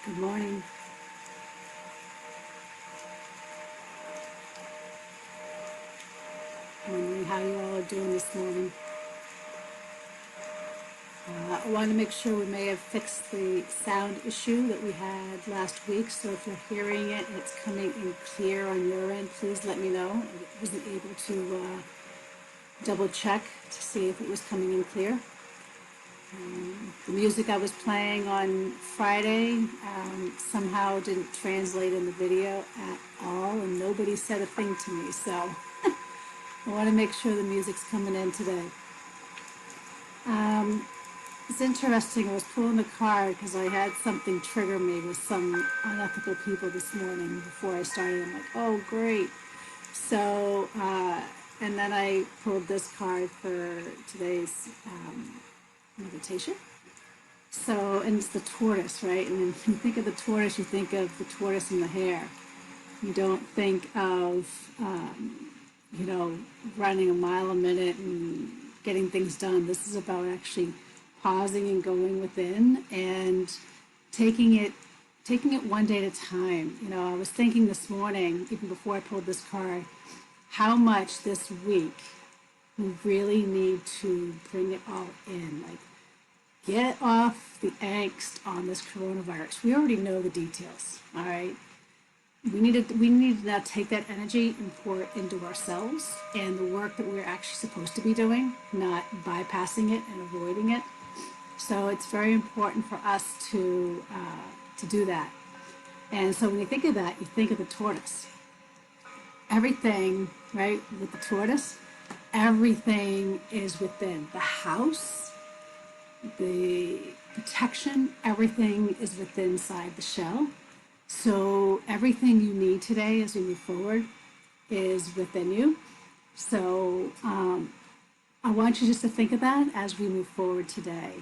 Good morning. Wondering how you all are doing this morning. I want to make sure we may have fixed the sound issue that we had last week. So if you're hearing it and it's coming in clear on your end, please let me know. I wasn't able to double check to see if it was coming in clear. The music I was playing on Friday somehow didn't translate in the video at all, and nobody said a thing to me. So I want to make sure the music's coming in today. It's interesting. I was pulling the card because I had something trigger me with some unethical people this morning before I started. I'm like, oh, great. So, and then I pulled this card for today's meditation. So, and it's the tortoise, right? And when you think of the tortoise, you think of the tortoise and the hare. You don't think of, running a mile a minute and getting things done. This is about actually pausing and going within and taking it one day at a time. I was thinking this morning, even before I pulled this card, how much this week we really need to bring it all in. Like, get off the angst on this coronavirus. We already know the details, all right? We need to now take that energy and pour it into ourselves and the work that we're actually supposed to be doing, not bypassing it and avoiding it. So it's very important for us to do that. And so when you think of that, you think of the tortoise. Everything, right, with the tortoise, everything is within. The house, the protection, everything is within inside the shell. So everything you need today as we move forward is within you. So I want you just to think of that as we move forward today.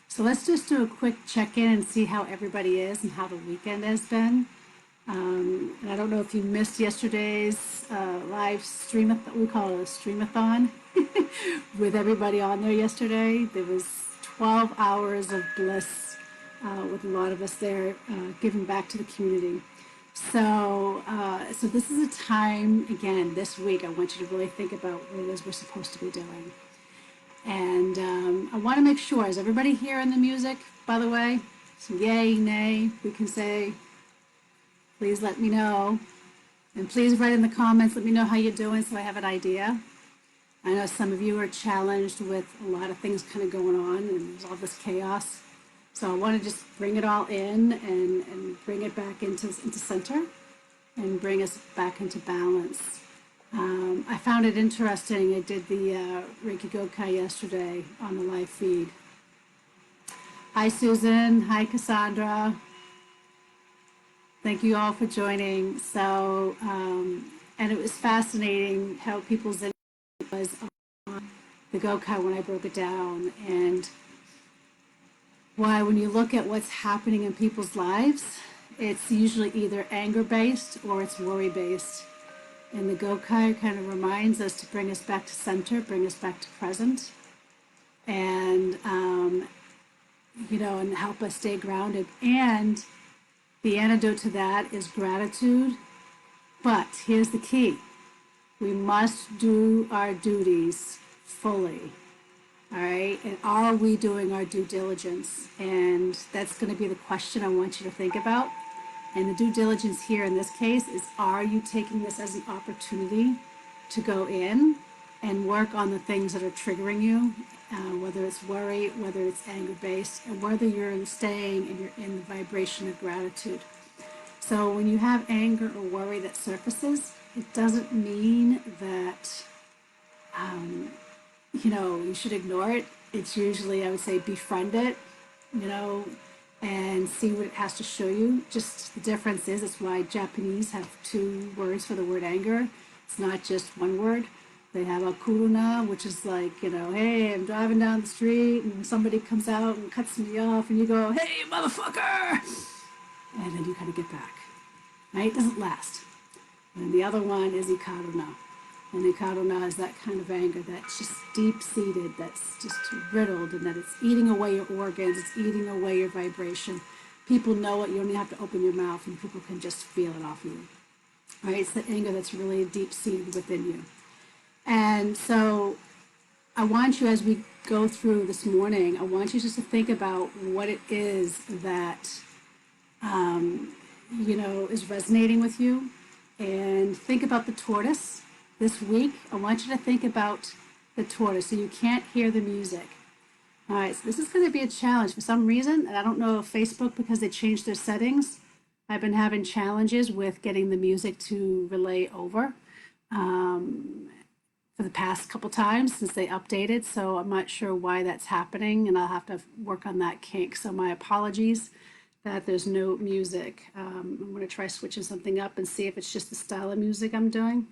So let's just do a quick check-in and see how everybody is and how the weekend has been. And I don't know if you missed yesterday's live stream, we call it a streamathon, with everybody on there yesterday. There was 12 hours of bliss with a lot of us there giving back to the community. So this is a time, again, this week, I want you to really think about what it is we're supposed to be doing. And I want to make sure, is everybody hearing the music, by the way? So yay, nay, we can say. Please let me know. And please write in the comments, let me know how you're doing so I have an idea. I know some of you are challenged with a lot of things kind of going on and there's all this chaos. So I want to just bring it all in and bring it back into center and bring us back into balance. I found it interesting. I did the Reiki Gokai yesterday on the live feed. Hi, Susan. Hi, Cassandra. Thank you all for joining. So, and it was fascinating how people's input was on the Gokai when I broke it down, and why when you look at what's happening in people's lives, it's usually either anger-based or it's worry-based. And the Gokai kind of reminds us to bring us back to center, bring us back to present, and, and help us stay grounded. And the antidote to that is gratitude. But here's the key. We must do our duties fully. All right? And are we doing our due diligence? And that's going to be the question I want you to think about. And the due diligence here in this case is, are you taking this as the opportunity to go in and work on the things that are triggering you, whether it's worry, whether it's anger-based, and whether you're staying and you're in the vibration of gratitude. So when you have anger or worry that surfaces, it doesn't mean that, you should ignore it. It's usually, I would say, befriend it, and see what it has to show you. Just the difference is, it's why Japanese have two words for the word anger. It's not just one word. They have a kuruna, which is like, hey, I'm driving down the street and somebody comes out and cuts me off and you go, hey, motherfucker! And then you kind of get back, right? It doesn't last. And the other one is ikaruna. And ikaruna is that kind of anger that's just deep-seated, that's just riddled, and that it's eating away your organs, it's eating away your vibration. people know it. You don't even have to open your mouth, and people can just feel it off you. Right? It's the anger that's really deep seated within you. And so I want you, as we go through this morning, I want you just to think about what it is that, is resonating with you. And think about the tortoise this week. I want you to think about the tortoise so you can't hear the music. All right, so this is going to be a challenge for some reason, and I don't know if Facebook, because they changed their settings, I've been having challenges with getting the music to relay over for the past couple times since they updated, so I'm not sure why that's happening, and I'll have to work on that kink. So my apologies that there's no music. I'm going to try switching something up and see if it's just the style of music I'm doing.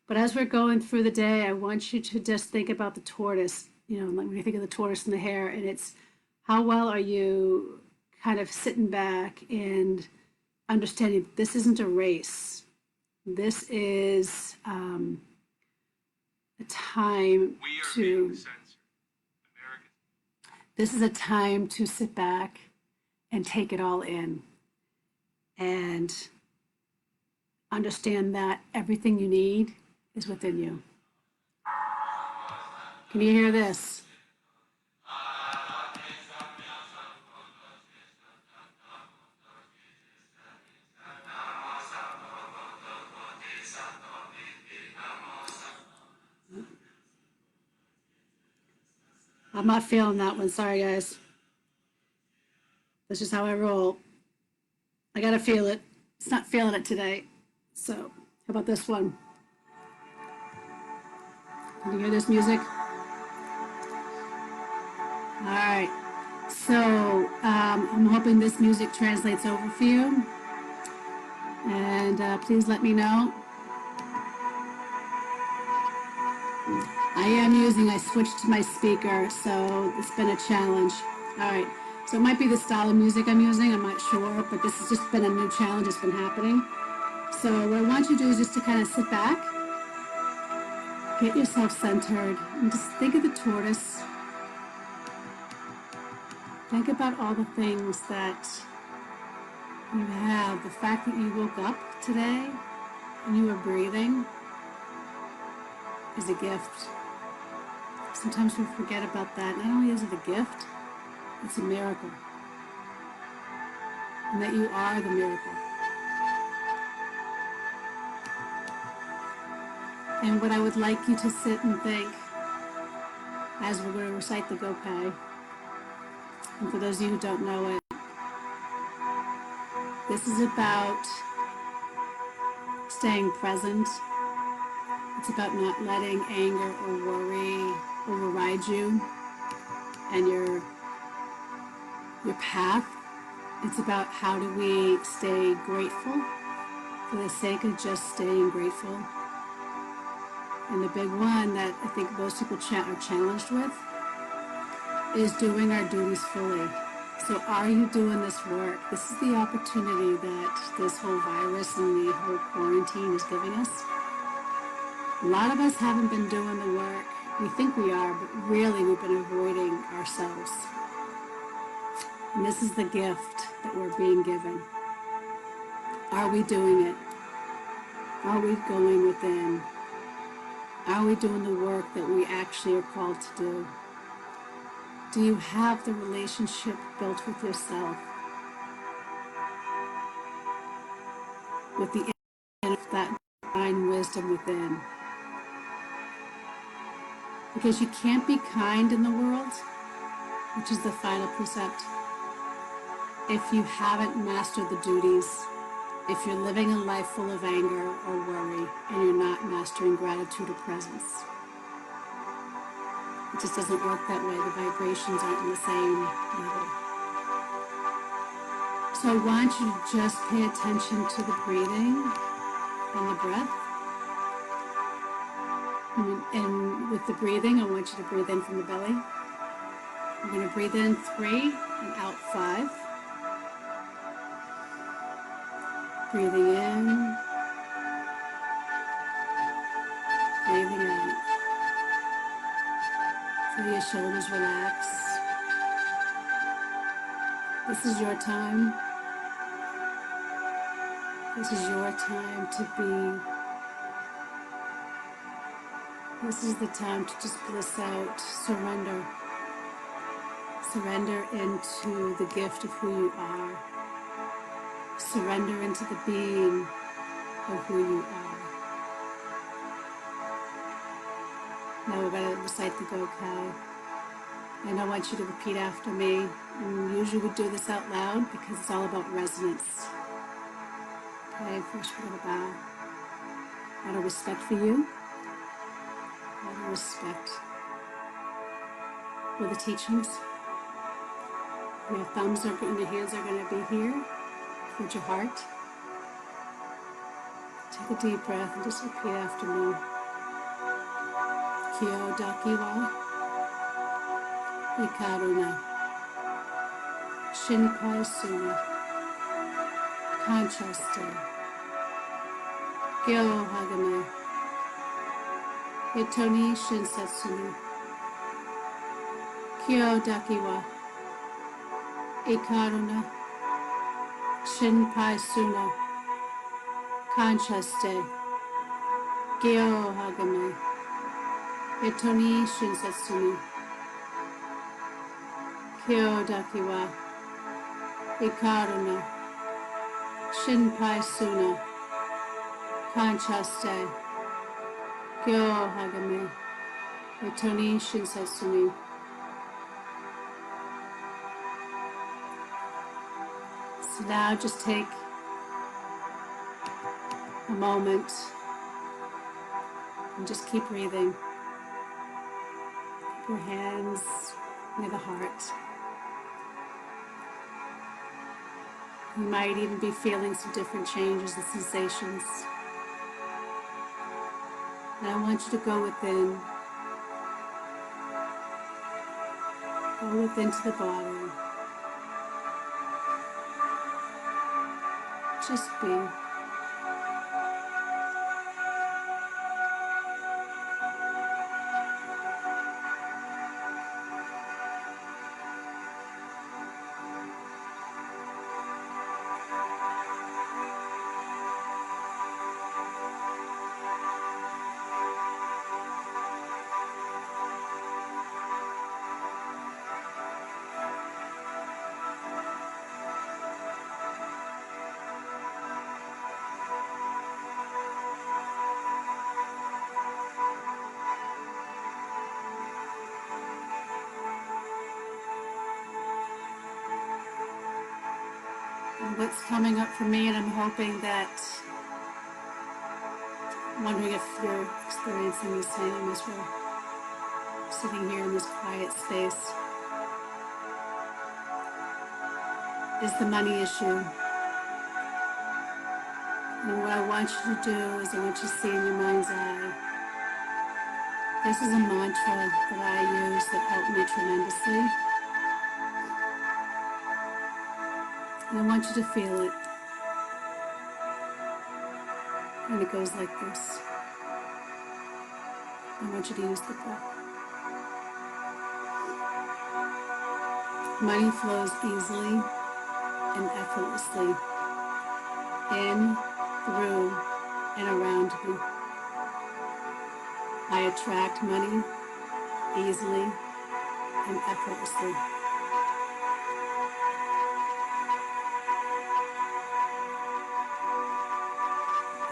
But as we're going through the day, I want you to just think about the tortoise. Like when you think of the tortoise and the hare, and it's how well are you kind of sitting back and understanding this isn't a race. This is a time to. This is a time to sit back and take it all in and understand that everything you need is within you. Can you hear this? I'm not feeling that one. Sorry, guys. That's just how I roll. I gotta feel it. It's not feeling it today. So, how about this one? Can you hear this music? All right. So, I'm hoping this music translates over for you. And please let me know. I switched to my speaker, so it's been a challenge. All right. So it might be the style of music I'm using, I'm not sure, but this has just been a new challenge that's been happening. So what I want you to do is just to kind of sit back, get yourself centered, and just think of the tortoise. Think about all the things that you have. The fact that you woke up today and you are breathing is a gift. Sometimes we forget about that. Not only is it a gift, it's a miracle. And that you are the miracle. And what I would like you to sit and think as we're going to recite the GoPay, and for those of you who don't know it, this is about staying present. It's about not letting anger or worry override you and your path. It's about how do we stay grateful for the sake of just staying grateful. And the big one that I think most people are challenged with is doing our duties fully. So are you doing this work? This is the opportunity that this whole virus and the whole quarantine is giving us. A lot of us haven't been doing the work. We think we are, but really we've been avoiding ourselves. And this is the gift that we're being given. Are we doing it? Are we going within? Are we doing the work that we actually are called to do? Do you have the relationship built with yourself? With the that divine wisdom within? Because you can't be kind in the world, which is the final precept, if you haven't mastered the duties, if you're living a life full of anger or worry and you're not mastering gratitude or presence. It just doesn't work that way. The vibrations aren't in the same level. So I want you to just pay attention to the breathing and the breath. And with the breathing, I want you to breathe in from the belly. I'm going to breathe in 3 and out 5. Breathing in, breathing out. Feel your shoulders relax. This is your time. This is your time to be. This is the time to just bliss out, surrender. Surrender into the gift of who you are. Surrender into the being of who you are. Now we're going to recite the Go-Kai. And I want you to repeat after me. And usually we do this out loud because it's all about resonance. Okay, first we're going to bow. Out of respect for you. Out of respect for the teachings. Your thumbs and your hands are going to be here towards your heart. Take a deep breath and just repeat after me. Kyo dakiwa ikaruna. Shinpai suna. Conchaste. Gyo hagame. Itoni shinsetsuni. Kyo dakiwa ikaruna. Shinpai suna. Conchaste. Gyo hagame. Itoni shinsetsuni. Kyo dakiwa ikaruna. Shinpai suna. Conchaste. Gyo hagame. Itoni shinsetsuni. So now just take a moment and just keep breathing. Keep your hands near the heart. You might even be feeling some different changes and sensations. And I want you to go within. Go within to the body. Just be. And what's coming up for me, and I'm hoping that, I'm wondering if you're experiencing the same as we're sitting here in this quiet space, is the money issue. And what I want you to do is I want you to see in your mind's eye, this is a mantra that I use that helped me tremendously. And I want you to feel it. And it goes like this. I want you to use the breath. Money flows easily and effortlessly in, through, and around me. I attract money easily and effortlessly.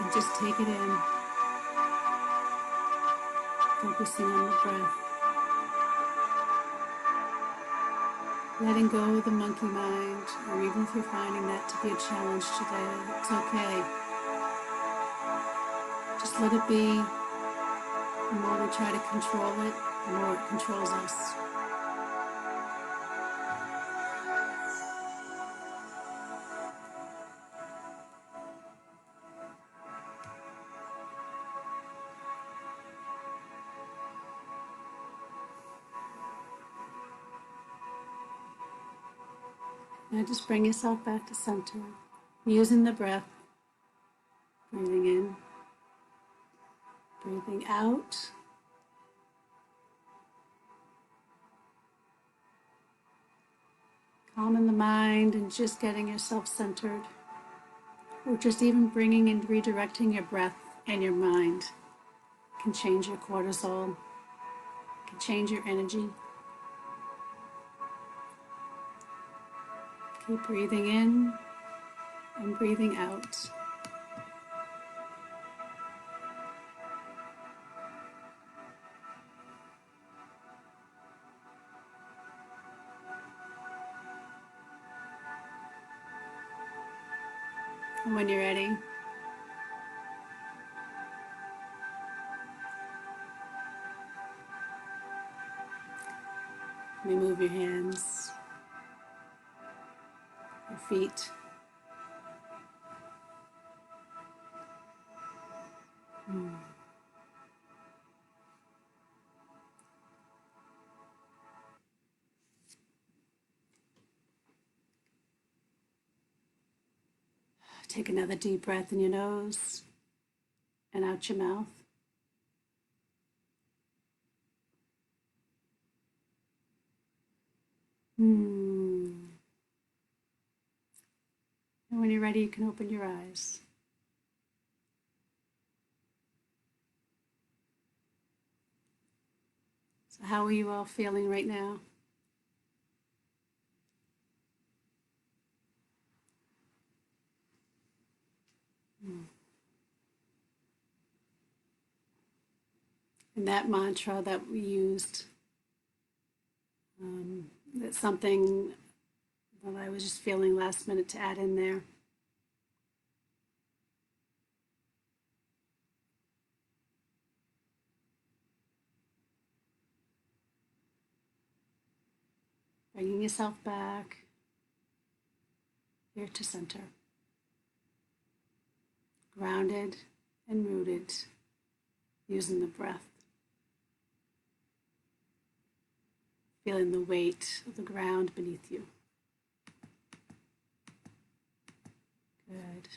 And just take it in, focusing on the breath. Letting go of the monkey mind, or even if you're finding that to be a challenge today, it's okay. Just let it be. The more we try to control it, the more it controls us. Now just bring yourself back to center, using the breath, breathing in, breathing out. calming the mind and just getting yourself centered, or just even bringing and redirecting your breath and your mind can change your cortisol, can change your energy. Keep breathing in and breathing out. And when you're ready, you may move your hands, your feet. Take another deep breath in your nose and out your mouth. And when you're ready, you can open your eyes. So how are you all feeling right now? And that mantra that we used, that's something that I was just feeling last minute to add in there. Bringing yourself back here to center. Grounded and rooted using the breath. Feeling the weight of the ground beneath you. Good.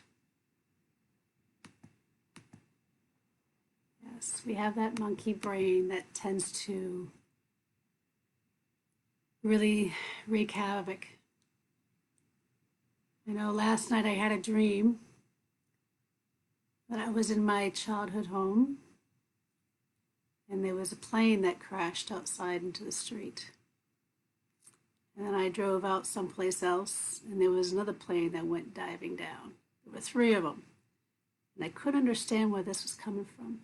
Yes, we have that monkey brain that tends to really wreak havoc. You know, last night I had a dream that I was in my childhood home and there was a plane that crashed outside into the street. And then I drove out someplace else and there was another plane that went diving down. There were three of them. And I couldn't understand where this was coming from.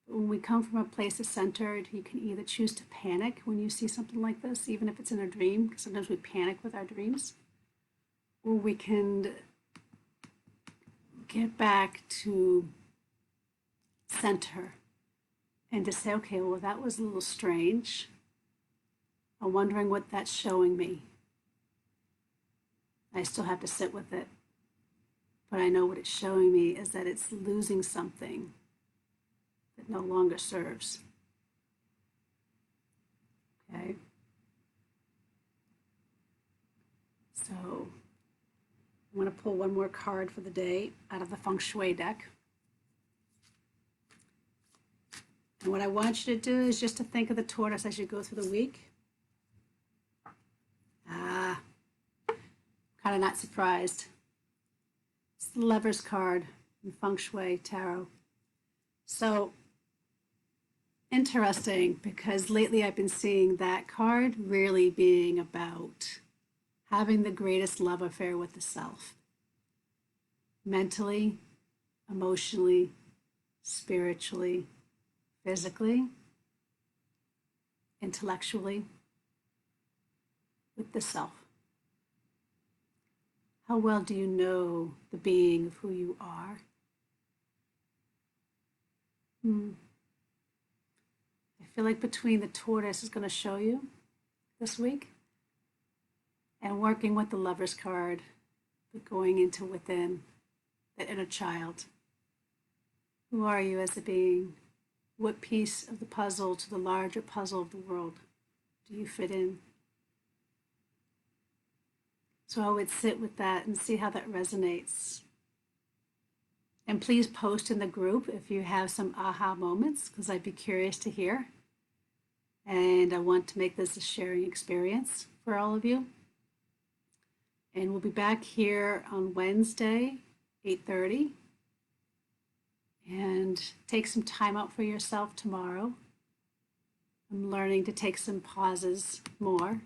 When we come from a place that's centered, you can either choose to panic when you see something like this, even if it's in a dream, because sometimes we panic with our dreams, or we can get back to center and to say, okay, well, that was a little strange. I'm wondering what that's showing me. I still have to sit with it, but I know what it's showing me is that it's losing something that no longer serves. Okay. So I'm going to pull one more card for the day out of the Feng Shui deck. And what I want you to do is just to think of the tortoise as you go through the week. Kind of not surprised. It's the Lover's card in Feng Shui Tarot. So interesting, because lately I've been seeing that card really being about having the greatest love affair with the self. Mentally, emotionally, spiritually, physically, intellectually, with the self. How well do you know the being of who you are? I feel like between the tortoise is going to show you this week, and working with the Lover's card, but going into within, that inner child. Who are you as a being? What piece of the puzzle to the larger puzzle of the world do you fit in? So I would sit with that and see how that resonates. And please post in the group if you have some aha moments, because I'd be curious to hear. And I want to make this a sharing experience for all of you. And we'll be back here on Wednesday, 8:30. And take some time out for yourself tomorrow. I'm learning to take some pauses more.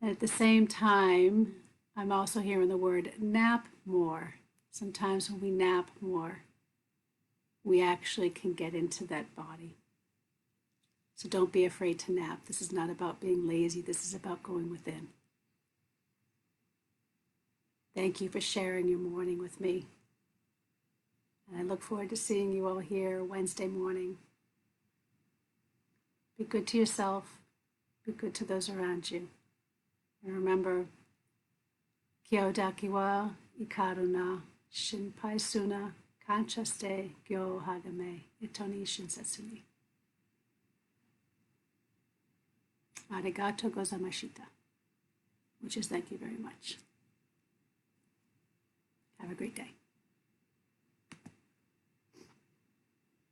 And at the same time, I'm also hearing the word nap more. Sometimes when we nap more, we actually can get into that body. So don't be afraid to nap. This is not about being lazy. This is about going within. Thank you for sharing your morning with me. And I look forward to seeing you all here Wednesday morning. Be good to yourself. Be good to those around you. And remember, Kyodakiwa Ikaruna Shinpai Suna Kanchaste Gyo Hagame Itoni Shinsetsuni. Arigato gozamashita, which is thank you very much.